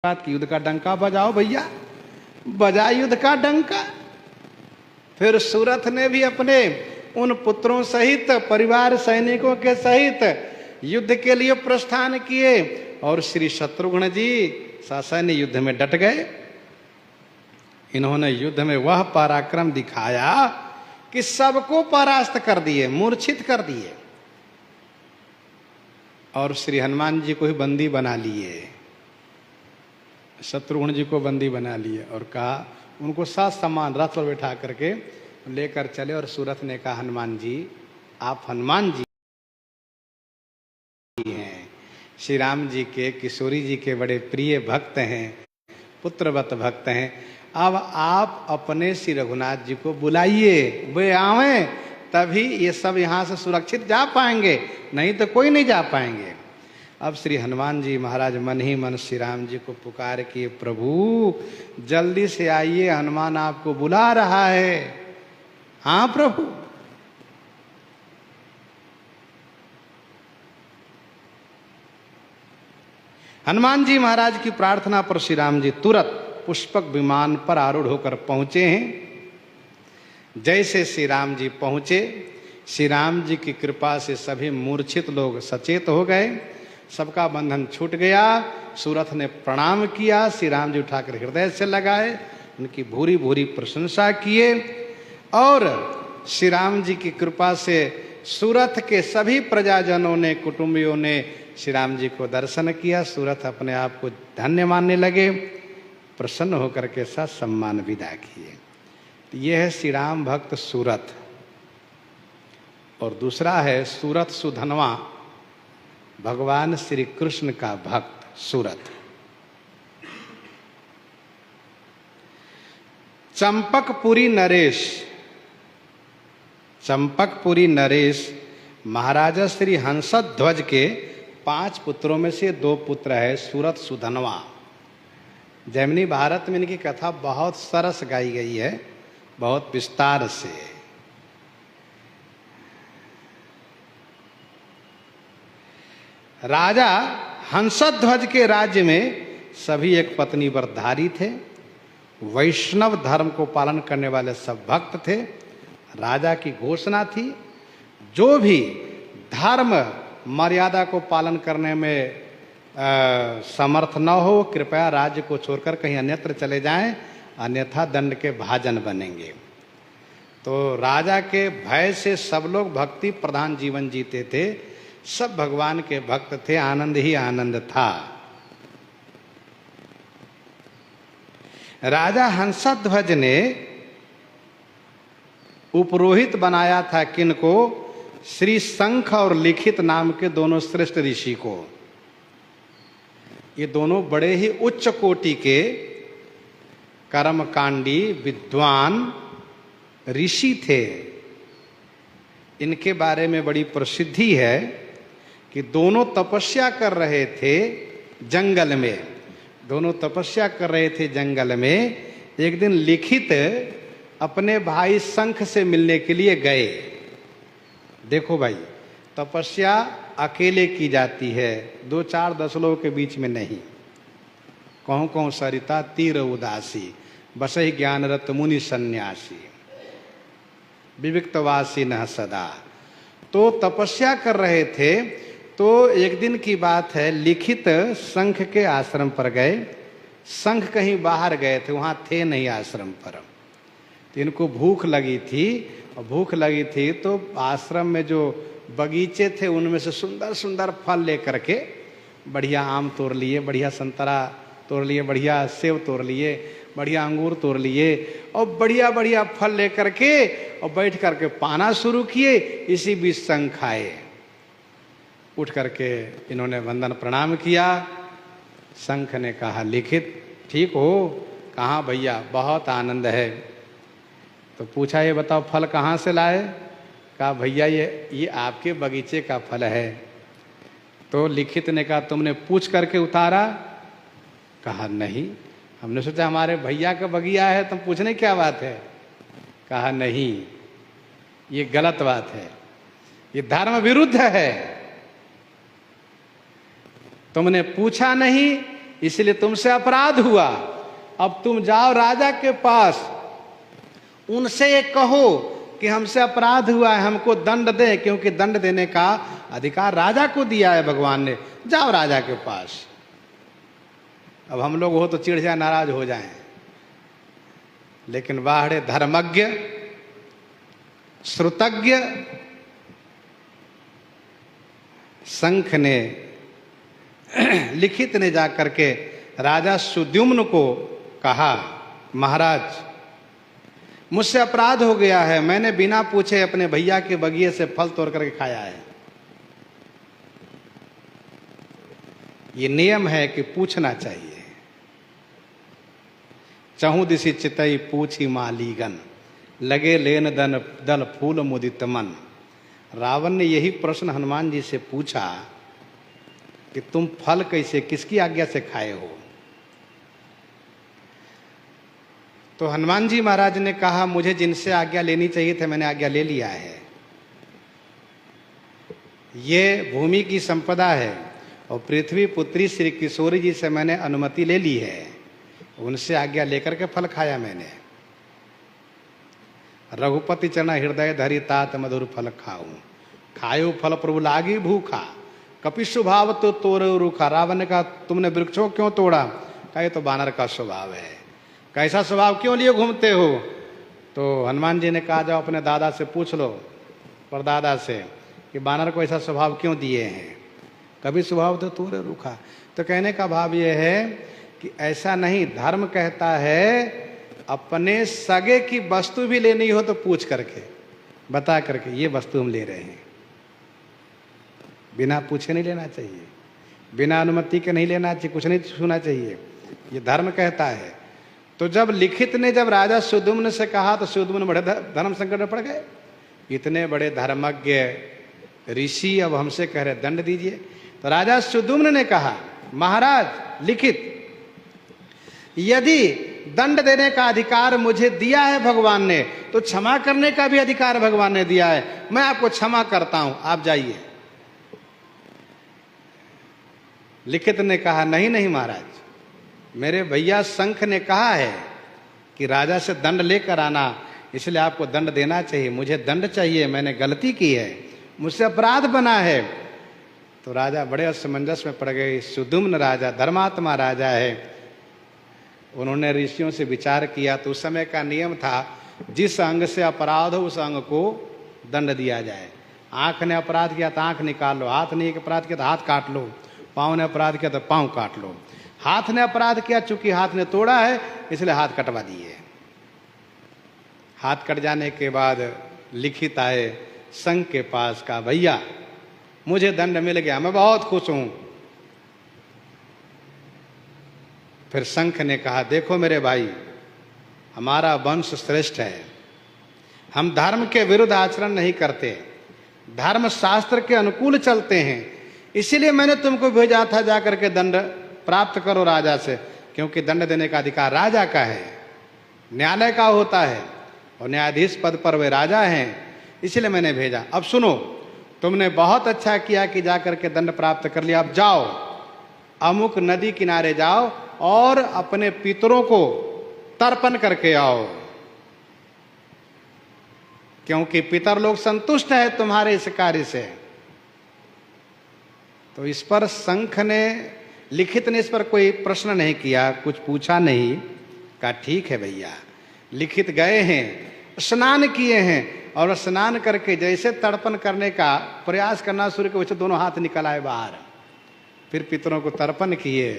बात की युद्ध का डंका बजाओ भैया, बजा युद्ध का डंका। फिर सूरथ ने भी अपने उन पुत्रों सहित परिवार सैनिकों के सहित युद्ध के लिए प्रस्थान किए और श्री शत्रुघ्न जी ससैन्य युद्ध में डट गए। इन्होंने युद्ध में वह पराक्रम दिखाया कि सबको परास्त कर दिए, मूर्छित कर दिए और श्री हनुमान जी को ही बंदी बना लिए। शत्रुघ्न जी को बंदी बना लिए और कहा, उनको साथ समान रथ पर बैठा करके लेकर चले। और सूरथ ने कहा, हनुमान जी आप हनुमान जी हैं, श्री राम जी के, किशोरी जी के बड़े प्रिय भक्त हैं, पुत्रवत भक्त हैं। अब आप अपने श्री रघुनाथ जी को बुलाइए, वे आवे तभी ये सब यहाँ से सुरक्षित जा पाएंगे, नहीं तो कोई नहीं जा पाएंगे। अब श्री हनुमान जी महाराज मन ही मन श्री राम जी को पुकार किए, प्रभु जल्दी से आइए, हनुमान आपको बुला रहा है। हाँ प्रभु। हनुमान जी महाराज की प्रार्थना पर श्री राम जी तुरंत पुष्पक विमान पर आरूढ़ होकर पहुंचे हैं। जैसे श्री राम जी पहुंचे, श्री राम जी की कृपा से सभी मूर्छित लोग सचेत हो गए, सबका बंधन छूट गया। सूरथ ने प्रणाम किया, श्री राम जी उठाकर हृदय से लगाए, उनकी भूरी भूरी प्रशंसा किए और श्री राम जी की कृपा से सूरथ के सभी प्रजाजनों ने, कुटुंबियों ने श्री राम जी को दर्शन किया। सूरथ अपने आप को धन्य मानने लगे, प्रसन्न होकर के साथ सम्मान विदा किए। यह है श्री राम भक्त सूरथ। और दूसरा है सूरथ सुधनवा, भगवान श्री कृष्ण का भक्त सूरथ। चंपकपुरी नरेश, चंपकपुरी नरेश महाराजा श्री हंसध्वज के 5 पुत्रों में से 2 पुत्र है सूरथ सुधनवा। जैमिनी भारत में इनकी कथा बहुत सरस गाई गई है, बहुत विस्तार से। राजा हंसध्वज के राज्य में सभी एक पत्नी व्रतधारी थे, वैष्णव धर्म को पालन करने वाले सब भक्त थे। राजा की घोषणा थी, जो भी धर्म मर्यादा को पालन करने में समर्थ न हो, कृपया राज्य को छोड़कर कहीं अन्यत्र चले जाएं, अन्यथा दंड के भाजन बनेंगे। तो राजा के भय से सब लोग भक्ति प्रधान जीवन जीते थे, सब भगवान के भक्त थे, आनंद ही आनंद था। राजा हंसध्वज ने उपरोहित बनाया था किनको? श्री शंख और लिखित नाम के दोनों श्रेष्ठ ऋषि को। ये दोनों बड़े ही उच्च कोटि के कर्मकांडी विद्वान ऋषि थे। इनके बारे में बड़ी प्रसिद्धि है कि दोनों तपस्या कर रहे थे जंगल में। दोनों तपस्या कर रहे थे जंगल में। एक दिन लिखित अपने भाई शंख से मिलने के लिए गए। देखो भाई, तपस्या अकेले की जाती है, 2 4 10 लोगों के बीच में नहीं। कहूँ कहूँ सरिता तीर उदासी, बसहि ज्ञानरत मुनि सन्यासी, विविक्तवासी न सदा। तो तपस्या कर रहे थे। तो एक दिन की बात है, लिखित शंख के आश्रम पर गए। शंख कहीं बाहर गए थे, वहां थे नहीं आश्रम पर। तो इनको भूख लगी थी, और भूख लगी थी तो आश्रम में जो बगीचे थे उनमें से सुंदर सुंदर फल लेकर के, बढ़िया आम तोड़ लिए, बढ़िया संतरा तोड़ लिए, बढ़िया सेब तोड़ लिए, बढ़िया अंगूर तोड़ लिए और बढ़िया बढ़िया फल लेकर के और बैठ करके पाना शुरू किए। इसी बीच शंख आए। उठ करके इन्होंने वंदन प्रणाम किया। शंख ने कहा, लिखित ठीक हो? कहाँ भैया, बहुत आनंद है। तो पूछा, ये बताओ फल कहाँ से लाए? कहा, भैया ये आपके बगीचे का फल है। तो लिखित ने कहा, तुमने पूछ करके उतारा? कहा, नहीं, हमने सोचा हमारे भैया का बगिया है, तुम पूछने क्या बात है? कहा, नहीं, ये गलत बात है, ये धर्म विरुद्ध है। तुमने पूछा नहीं, इसलिए तुमसे अपराध हुआ। अब तुम जाओ राजा के पास, उनसे ये कहो कि हमसे अपराध हुआ है, हमको दंड दे, क्योंकि दंड देने का अधिकार राजा को दिया है भगवान ने। जाओ राजा के पास। अब हम लोग हो तो चिढ़ जाए, नाराज हो जाएं, लेकिन बाहरे धर्मज्ञ श्रुतज्ञ शंख ने लिखित ने जाकर के राजा सुद्युम्न को कहा, महाराज मुझसे अपराध हो गया है, मैंने बिना पूछे अपने भैया के बगिए से फल तोड़ करके खाया है। ये नियम है कि पूछना चाहिए। चहु दिशि चितई पूछी मालीगन, लगे लेन दन दल फूल मुदित मन। रावण ने यही प्रश्न हनुमान जी से पूछा कि तुम फल कैसे, किसकी आज्ञा से खाए हो? तो हनुमान जी महाराज ने कहा, मुझे जिनसे आज्ञा लेनी चाहिए थे मैंने आज्ञा ले लिया है। ये भूमि की संपदा है और पृथ्वी पुत्री श्री किशोरी जी से मैंने अनुमति ले ली है, उनसे आज्ञा लेकर के फल खाया मैंने। रघुपति चरण हृदय धरि तात मधुर फल खाऊं, खायो फल प्रभु लागी भूखा, कपि स्वभाव तो तोड़ो रूखा। रावण ने कहा, तुमने वृक्षों क्यों तोड़ा? कहा, तो बानर का स्वभाव है। कैसा स्वभाव क्यों लिए घूमते हो? तो हनुमान जी ने कहा, जाओ अपने दादा से पूछ लो, परदादा से, कि बानर को ऐसा स्वभाव क्यों दिए हैं। कभी स्वभाव तो तोड़े रूखा। तो कहने का भाव ये है कि ऐसा नहीं, धर्म कहता है अपने सगे की वस्तु भी लेनी हो तो पूछ करके बता करके, ये वस्तु हम ले रहे हैं। बिना पूछे नहीं लेना चाहिए, बिना अनुमति के नहीं लेना चाहिए, कुछ नहीं सुनना चाहिए, ये धर्म कहता है। तो जब लिखित ने जब राजा सुद्युम्न से कहा तो सुद्युम्न बड़े धर्म संकट में पड़ गए। इतने बड़े धर्मज्ञ ऋषि अब हमसे कह रहे दंड दीजिए। तो राजा सुद्युम्न ने कहा, महाराज लिखित, यदि दंड देने का अधिकार मुझे दिया है भगवान ने, तो क्षमा करने का भी अधिकार भगवान ने दिया है। मैं आपको क्षमा करता हूं, आप जाइए। लिखित ने कहा, नहीं नहीं महाराज, मेरे भैया शंख ने कहा है कि राजा से दंड लेकर आना, इसलिए आपको दंड देना चाहिए। मुझे दंड चाहिए, मैंने गलती की है, मुझसे अपराध बना है। तो राजा बड़े असमंजस में पड़ गए। सुद्युम्न राजा धर्मात्मा राजा है, उन्होंने ऋषियों से विचार किया। तो उस समय का नियम था, जिस अंग से अपराध हो उस अंग को दंड दिया जाए। आंख ने अपराध किया तो आंख निकाल लो, हाथ ने अपराध किया तो हाथ काट लो, पाँव ने अपराध किया तो पाँव काट लो। हाथ ने अपराध किया, चूंकि हाथ ने तोड़ा है इसलिए हाथ कटवा दिए। हाथ कट जाने के बाद लिखित आए शंख के पास, का भैया मुझे दंड मिल गया, मैं बहुत खुश हूं। फिर शंख ने कहा, देखो मेरे भाई, हमारा वंश श्रेष्ठ है, हम धर्म के विरुद्ध आचरण नहीं करते, धर्म शास्त्र के अनुकूल चलते हैं, इसीलिए मैंने तुमको भेजा था जाकर के दंड प्राप्त करो राजा से, क्योंकि दंड देने का अधिकार राजा का है, न्यायालय का होता है, और न्यायाधीश पद पर वे राजा हैं, इसलिए मैंने भेजा। अब सुनो, तुमने बहुत अच्छा किया कि जाकर के दंड प्राप्त कर लिया। अब जाओ, अमुक नदी किनारे जाओ और अपने पितरों को तर्पण करके आओ, क्योंकि पितर लोग संतुष्ट है तुम्हारे इस कार्य से। तो इस पर शंख ने, लिखित ने इस पर कोई प्रश्न नहीं किया, कुछ पूछा नहीं, कहा ठीक है भैया। लिखित गए हैं, स्नान किए हैं, और स्नान करके जैसे तर्पण करने का प्रयास करना शुरू किया, वैसे दोनों हाथ निकल आए बाहर। फिर पितरों को तर्पण किए,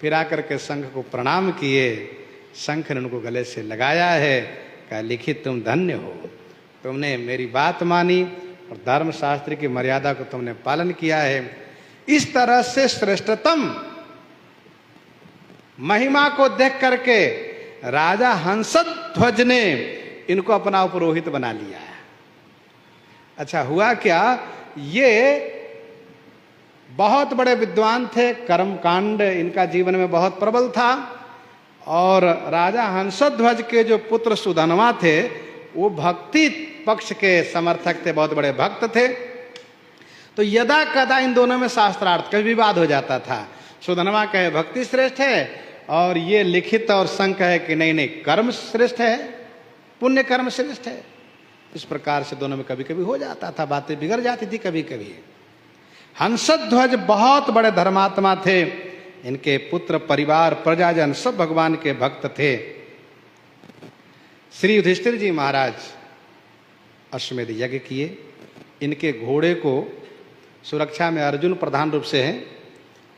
फिर आकर के शंख को प्रणाम किए। शंख ने उनको गले से लगाया है, कहा लिखित तुम धन्य हो, तुमने मेरी बात मानी और धर्म शास्त्र की मर्यादा को तुमने पालन किया है। इस तरह से श्रेष्ठतम महिमा को देख करके राजा हंसध्वज ने इनको अपना पुरोहित बना लिया है। अच्छा हुआ क्या, ये बहुत बड़े विद्वान थे, कर्मकांड इनका जीवन में बहुत प्रबल था, और राजा हंसध्वज के जो पुत्र सुधनवा थे वो भक्ति पक्ष के समर्थक थे, बहुत बड़े भक्त थे। तो यदा कदा इन दोनों में शास्त्रार्थ का विवाद हो जाता था। सुधनवा कहे भक्ति श्रेष्ठ है, और ये लिखित और संख है कि नहीं नहीं कर्म श्रेष्ठ है, पुण्य कर्म श्रेष्ठ है। इस प्रकार से दोनों में कभी कभी हो जाता था, बातें बिगड़ जाती थी कभी कभी। हंसध्वज बहुत बड़े धर्मात्मा थे, इनके पुत्र परिवार प्रजाजन सब भगवान के भक्त थे। श्री युधिष्ठिर जी महाराज अश्वमेध यज्ञ किए, इनके घोड़े को सुरक्षा में अर्जुन प्रधान रूप से हैं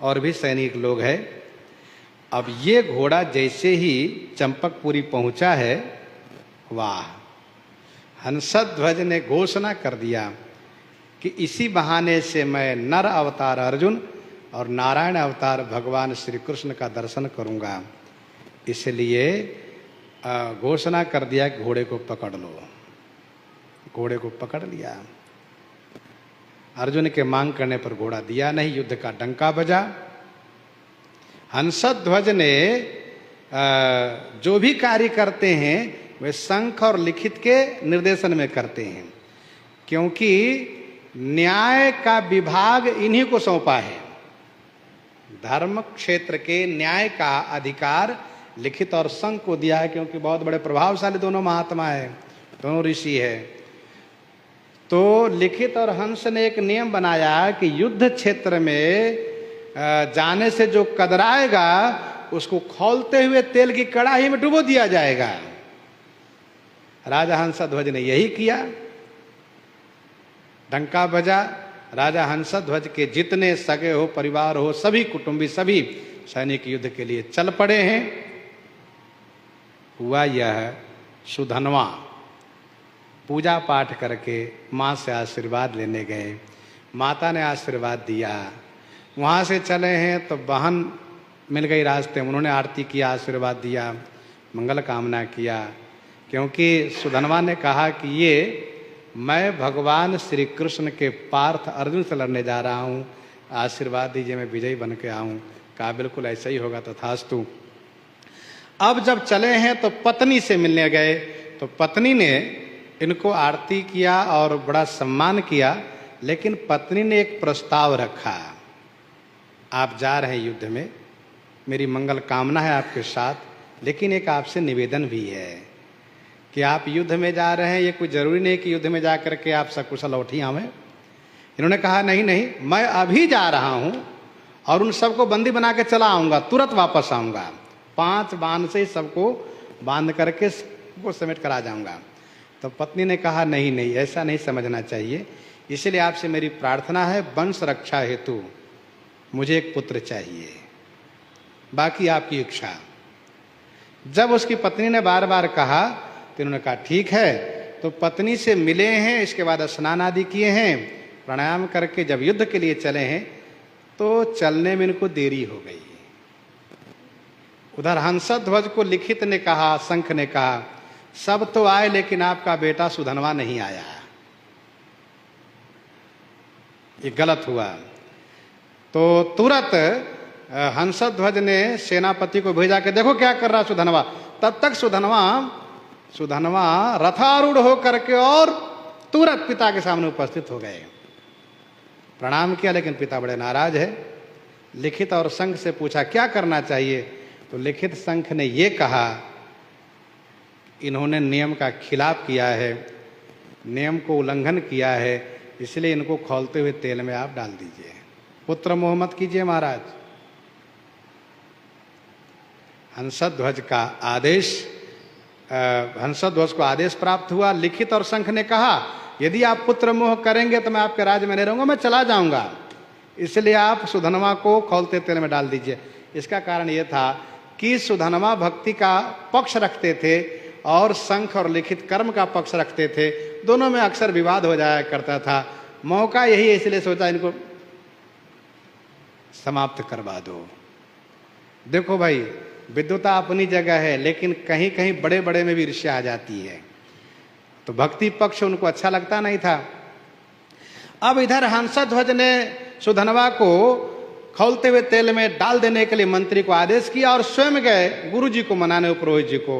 और भी सैनिक लोग हैं। अब ये घोड़ा जैसे ही चंपकपुरी पहुंचा है, वाह, हंसध्वज ने घोषणा कर दिया कि इसी बहाने से मैं नर अवतार अर्जुन और नारायण अवतार भगवान श्री कृष्ण का दर्शन करूंगा। इसलिए घोषणा कर दिया कि घोड़े को पकड़ लो। घोड़े को पकड़ लिया। अर्जुन के मांग करने पर घोड़ा दिया नहीं, युद्ध का डंका बजा। हंसध्वज ने जो भी कार्य करते हैं वे शंख और लिखित के निर्देशन में करते हैं, क्योंकि न्याय का विभाग इन्हीं को सौंपा है। धर्म क्षेत्र के न्याय का अधिकार लिखित और शंख को दिया है, क्योंकि बहुत बड़े प्रभावशाली दोनों महात्मा है, दोनों ऋषि है। तो लिखित और हंस ने एक नियम बनाया कि युद्ध क्षेत्र में जाने से जो कदराएगा उसको खौलते हुए तेल की कड़ाही में डुबो दिया जाएगा। राजा हंसध्वज ने यही किया। डंका बजा, राजा हंसध्वज के जितने सगे हो, परिवार हो, सभी कुटुंबी, सभी सैनिक युद्ध के लिए चल पड़े हैं। हुआ यह, सुधनवा पूजा पाठ करके माँ से आशीर्वाद लेने गए। माता ने आशीर्वाद दिया। वहाँ से चले हैं तो बहन मिल गई रास्ते में, उन्होंने आरती किया, आशीर्वाद दिया, मंगल कामना किया। क्योंकि सुधनवा ने कहा कि ये मैं भगवान श्री कृष्ण के पार्थ अर्जुन से लड़ने जा रहा हूँ, आशीर्वाद दीजिए मैं विजयी बन के आऊँ। कहा बिल्कुल ऐसा ही होगा, तथास्तु। अब जब चले हैं तो पत्नी से मिलने गए, तो पत्नी ने इनको आरती किया और बड़ा सम्मान किया। लेकिन पत्नी ने एक प्रस्ताव रखा, आप जा रहे हैं युद्ध में, मेरी मंगल कामना है आपके साथ, लेकिन एक आपसे निवेदन भी है कि आप युद्ध में जा रहे हैं, ये कोई जरूरी नहीं कि युद्ध में जा करके आप सकुशल लौट ही आवें। इन्होंने कहा नहीं नहीं, मैं अभी जा रहा हूं और उन सबको बंदी बना के चला आऊंगा, तुरंत वापस आऊंगा, 5 बांध से सबको बांध करके सबको समेट कर आ जाऊंगा। तो पत्नी ने कहा नहीं नहीं, ऐसा नहीं समझना चाहिए, इसलिए आपसे मेरी प्रार्थना है, वंश रक्षा हेतु मुझे एक पुत्र चाहिए, बाकी आपकी इच्छा। जब उसकी पत्नी ने बार बार कहा तो इन्होंने कहा ठीक है। तो पत्नी से मिले हैं, इसके बाद स्नान आदि किए हैं, प्राणायाम करके जब युद्ध के लिए चले हैं तो चलने में इनको देरी हो गई। उधर हंसध्वज को लिखित ने कहा, शंख ने कहा, सब तो आए लेकिन आपका बेटा सुधनवा नहीं आया, ये गलत हुआ। तो तुरंत हंसध्वज ने सेनापति को भेजा कि देखो क्या कर रहा सुधनवा। तब तक सुधनवा रथारूढ़ होकर के और तुरंत पिता के सामने उपस्थित हो गए। प्रणाम किया, लेकिन पिता बड़े नाराज है। लिखित और शंख से पूछा क्या करना चाहिए, तो लिखित शंख ने ये कहा, इन्होंने नियम का खिलाफ किया है, नियम को उल्लंघन किया है, इसलिए इनको खौलते हुए तेल में आप डाल दीजिए, पुत्र मोह मत कीजिए महाराज। हंसध्वज का आदेश, हंसध्वज को आदेश प्राप्त हुआ। लिखित और शंख ने कहा यदि आप पुत्र मोह करेंगे तो मैं आपके राज्य में नहीं रहूंगा, मैं चला जाऊंगा, इसलिए आप सुधनवा को खौलते तेल में डाल दीजिए। इसका कारण यह था कि सुधनवा भक्ति का पक्ष रखते थे और शंख और लिखित कर्म का पक्ष रखते थे, दोनों में अक्सर विवाद हो जाया करता था। मौका यही है, इसलिए सोचा इनको समाप्त करवा दो। देखो भाई, विद्वता अपनी जगह है, लेकिन कहीं कहीं बड़े बड़े में भी ईर्ष्या आ जाती है, तो भक्ति पक्ष उनको अच्छा लगता नहीं था। अब इधर हंसध्वज ने सुधनवा को खौलते हुए तेल में डाल देने के लिए मंत्री को आदेश किया और स्वयं गए गुरु जी को मनाने, पुरोहित जी को,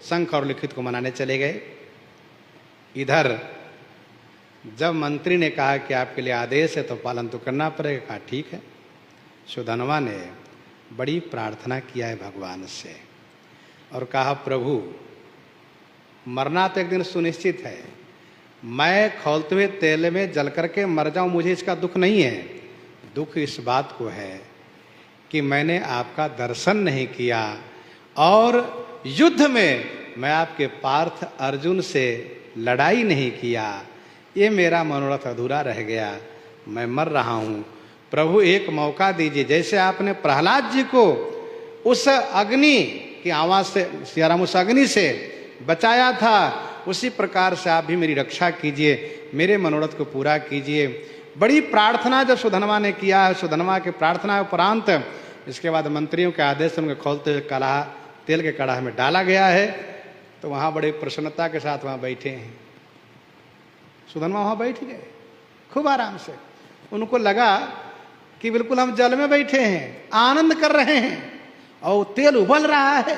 शंख और लिखित को मनाने चले गए। इधर जब मंत्री ने कहा कि आपके लिए आदेश है तो पालन तो करना पड़ेगा, कहा ठीक है। सुधनवा ने बड़ी प्रार्थना किया है भगवान से और कहा, प्रभु मरना तो एक दिन सुनिश्चित है, मैं खौलते हुए तेल में जल करके मर जाऊं, मुझे इसका दुख नहीं है। दुख इस बात को है कि मैंने आपका दर्शन नहीं किया और युद्ध में मैं आपके पार्थ अर्जुन से लड़ाई नहीं किया, ये मेरा मनोरथ अधूरा रह गया, मैं मर रहा हूं। प्रभु एक मौका दीजिए, जैसे आपने प्रहलाद जी को उस अग्नि की आवाज से, सियाराम उस अग्नि से बचाया था, उसी प्रकार से आप भी मेरी रक्षा कीजिए, मेरे मनोरथ को पूरा कीजिए। बड़ी प्रार्थना जब सुधनवा ने किया, सुधनवा के प्रार्थना उपरांत इसके बाद मंत्रियों के आदेश से उनके खोलते कड़ाह तेल के कड़ाह में डाला गया है। तो वहां बड़े प्रसन्नता के साथ वहां बैठे हैं। सुधनवा वहां बैठ गए खूब आराम से, उनको लगा कि बिल्कुल हम जल में बैठे हैं, आनंद कर रहे हैं और तेल उबल रहा है।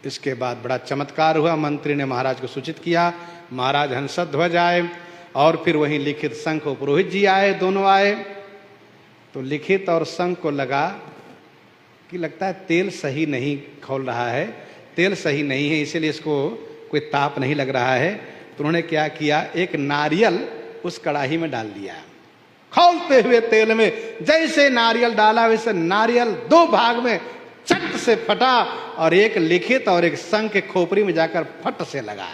इसके बाद बड़ा चमत्कार हुआ, मंत्री ने महाराज को सूचित किया, महाराज हंसध्वज आए और फिर वहीं लिखित शंख और पुरोहित जी आए, दोनों आए। तो लिखित और शंख को लगा कि लगता है तेल सही नहीं खौल रहा है, तेल सही नहीं है, इसीलिए इसको कोई ताप नहीं लग रहा है। तो उन्होंने क्या किया, एक नारियल उस कड़ाही में डाल दिया, खौलते हुए तेल में जैसे नारियल डाला वैसे नारियल दो भाग में चट से फटा और एक लिखित और एक शंख के खोपड़ी में जाकर फट से लगा।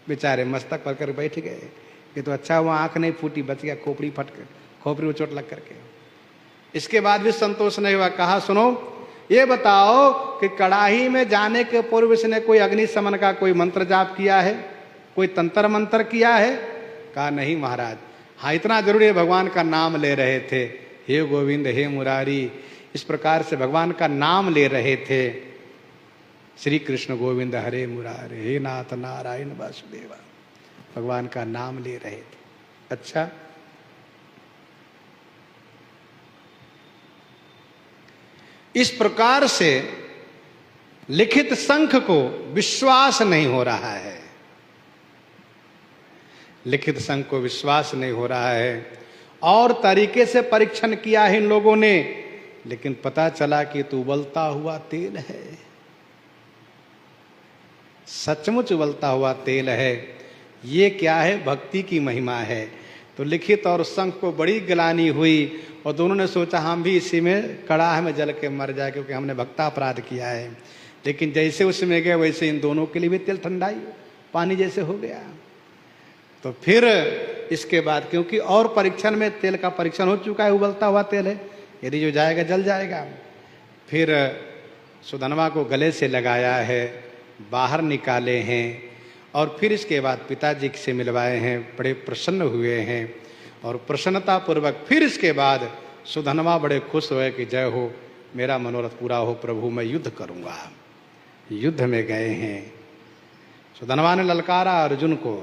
बेचारे मस्तक पर कर बैठ गए। ये तो अच्छा हुआ आंख नहीं फूटी, बच गया, खोपड़ी फट कर, खोपड़ी में चोट लग करके। इसके बाद भी संतोष नहीं हुआ, कहा सुनो ये बताओ कि कड़ाही में जाने के पूर्व इसने कोई अग्निशमन का कोई मंत्र जाप किया है, कोई तंत्र मंत्र किया है? कहा नहीं महाराज। हाँ इतना जरूर है, भगवान का नाम ले रहे थे, हे गोविंद हे मुरारी, इस प्रकार से भगवान का नाम ले रहे थे, श्री कृष्ण गोविंद हरे मुरारे, हे नाथ नारायण वासुदेवा, भगवान का नाम ले रहे थे। अच्छा, इस प्रकार से लिखित शंख को विश्वास नहीं हो रहा है, लिखित शंख को विश्वास नहीं हो रहा है। और तरीके से परीक्षण किया है इन लोगों ने, लेकिन पता चला कि तो उबलता हुआ तेल है, सचमुच उबलता हुआ तेल है। ये क्या है? भक्ति की महिमा है। तो लिखित और शंख को बड़ी गिलानी हुई और दोनों ने सोचा हम भी इसी में कड़ाह में जल के मर जाए, क्योंकि हमने भक्तापराध किया है। लेकिन जैसे उसमें गए वैसे इन दोनों के लिए भी तेल ठंडाई पानी जैसे हो गया। तो फिर इसके बाद, क्योंकि और परीक्षण में तेल का परीक्षण हो चुका है, उबलता हुआ तेल है, यदि जो जाएगा जल जाएगा। फिर सुधनवा को गले से लगाया है, बाहर निकाले हैं और फिर इसके बाद पिताजी से मिलवाए हैं, बड़े प्रसन्न हुए हैं। और प्रसन्नता पूर्वक फिर इसके बाद सुधनवा बड़े खुश हुए कि जय हो, मेरा मनोरथ पूरा हो प्रभु, मैं युद्ध करूंगा। युद्ध में गए हैं। सुधनवा ने ललकारा अर्जुन को,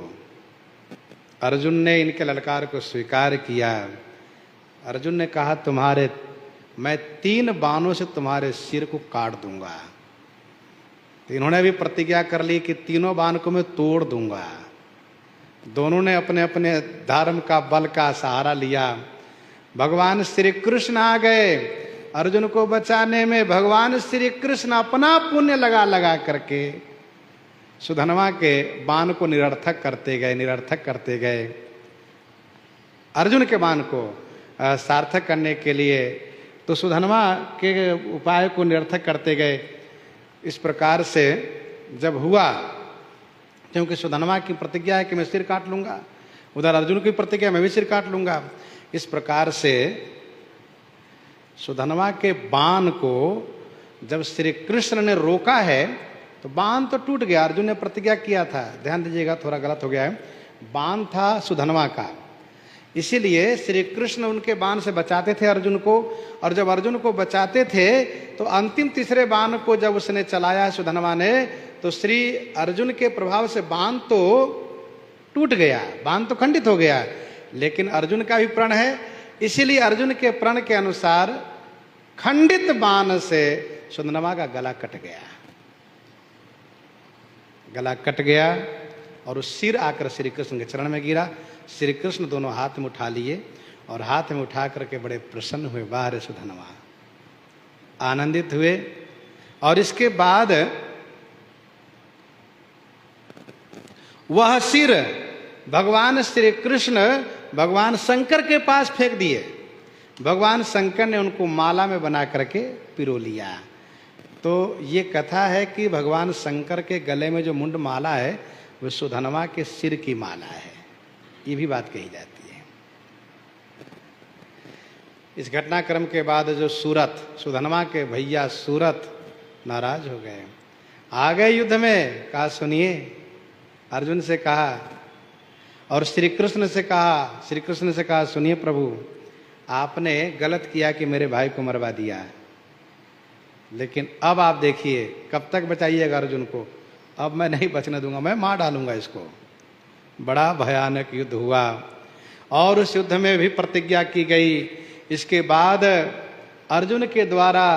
अर्जुन ने इनके ललकार को स्वीकार किया। अर्जुन ने कहा मैं 3 बाणों से तुम्हारे सिर को काट दूंगा। तो इन्होंने भी प्रतिज्ञा कर ली कि तीनों बाण को मैं तोड़ दूंगा। दोनों ने अपने अपने धर्म का बल का सहारा लिया। भगवान श्री कृष्ण आ गए अर्जुन को बचाने में। भगवान श्री कृष्ण अपना पुण्य लगा लगा करके सुधनवा के बाण को निरर्थक करते गए, निरर्थक करते गए। अर्जुन के बाण को सार्थक करने के लिए तो सुधनवा के उपाय को निरर्थक करते गए। इस प्रकार से जब हुआ, क्योंकि सुधनवा की प्रतिज्ञा है कि मैं सिर काट लूंगा, उधर अर्जुन की प्रतिज्ञा मैं भी सिर काट लूंगा। इस प्रकार से सुधनवा के बाण को जब श्री कृष्ण ने रोका है तो बाण तो टूट गया। अर्जुन ने प्रतिज्ञा किया था, ध्यान दीजिएगा, थोड़ा गलत हो गया है, बाण था सुधनवा का, इसीलिए श्री कृष्ण उनके बाण से बचाते थे अर्जुन को। और जब अर्जुन को बचाते थे तो अंतिम तीसरे बाण को जब उसने चलाया सुधनवा ने, तो श्री अर्जुन के प्रभाव से बाण तो टूट गया, बाण तो खंडित हो गया, लेकिन अर्जुन का भी प्रण है, इसीलिए अर्जुन के प्रण के अनुसार खंडित बाण से सुधनवा का गला कट गया, गला कट गया और उस सिर आकर श्री कृष्ण के चरण में गिरा। श्री कृष्ण दोनों हाथ में उठा लिए और हाथ में उठा करके बड़े प्रसन्न हुए, वाह रे सुधनवा, आनंदित हुए। और इसके बाद वह सिर भगवान श्री कृष्ण भगवान शंकर के पास फेंक दिए। भगवान शंकर ने उनको माला में बना करके पिरो लिया। तो ये कथा है कि भगवान शंकर के गले में जो मुंड माला है वो सुधनवा के सिर की माला है, ये भी बात कही जाती है। इस घटनाक्रम के बाद जो सूरत, सुधनवा के भैया सूरत नाराज हो गए, आ गए युद्ध में। कहा सुनिए, अर्जुन से कहा और श्री कृष्ण से कहा, श्री कृष्ण से कहा सुनिए प्रभु, आपने गलत किया कि मेरे भाई को मरवा दिया, लेकिन अब आप देखिए कब तक बचाइएगा अर्जुन को। अब मैं नहीं बचने दूंगा, मैं मार डालूंगा इसको। बड़ा भयानक युद्ध हुआ और उस युद्ध में भी प्रतिज्ञा की गई। इसके बाद अर्जुन के द्वारा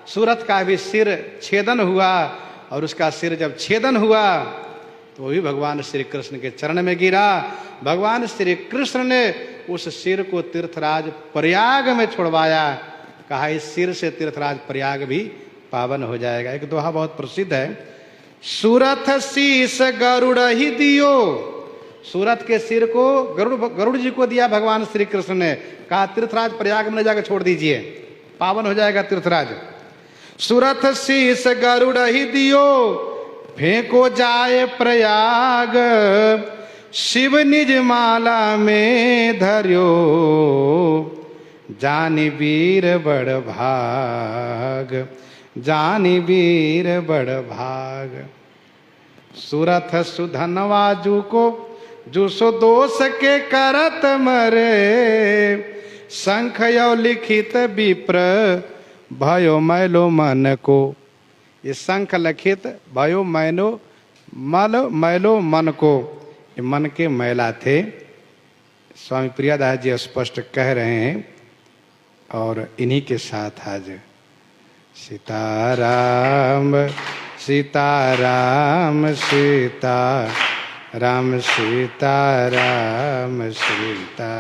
सूरत का भी सिर छेदन हुआ और उसका सिर जब छेदन हुआ तो वो भी भगवान श्री कृष्ण के चरण में गिरा। भगवान श्री कृष्ण ने उस सिर को तीर्थराज प्रयाग में छुड़वाया। कहा इस सिर से तीर्थराज प्रयाग भी पावन हो जाएगा। एक दोहा बहुत प्रसिद्ध है, सूरत शीस गरुड़ ही दियो। सूरत के सिर को गरुड़ जी को दिया भगवान श्री कृष्ण ने। कहा तीर्थराज प्रयाग में जाकर छोड़ दीजिए, पावन हो जाएगा तीर्थराज। सूरत शीस गरुड़ ही दियो, फेंको जाए प्रयाग, शिव निज माला में धर्यो, जानी वीर बड़ भाग, जानी वीर बड़ भाग। सूरत सुधनवाजू को जो सो दोष के करत मरे, शंख यो लिखित विप्र भयो मैलो मन को। ये शंख लिखित भयो मैलो मन को, ये मन के मैला थे। स्वामी प्रियादास जी स्पष्ट कह रहे हैं। और इन्हीं के साथ आज सीताराम सीताराम सीताराम सीताराम सीता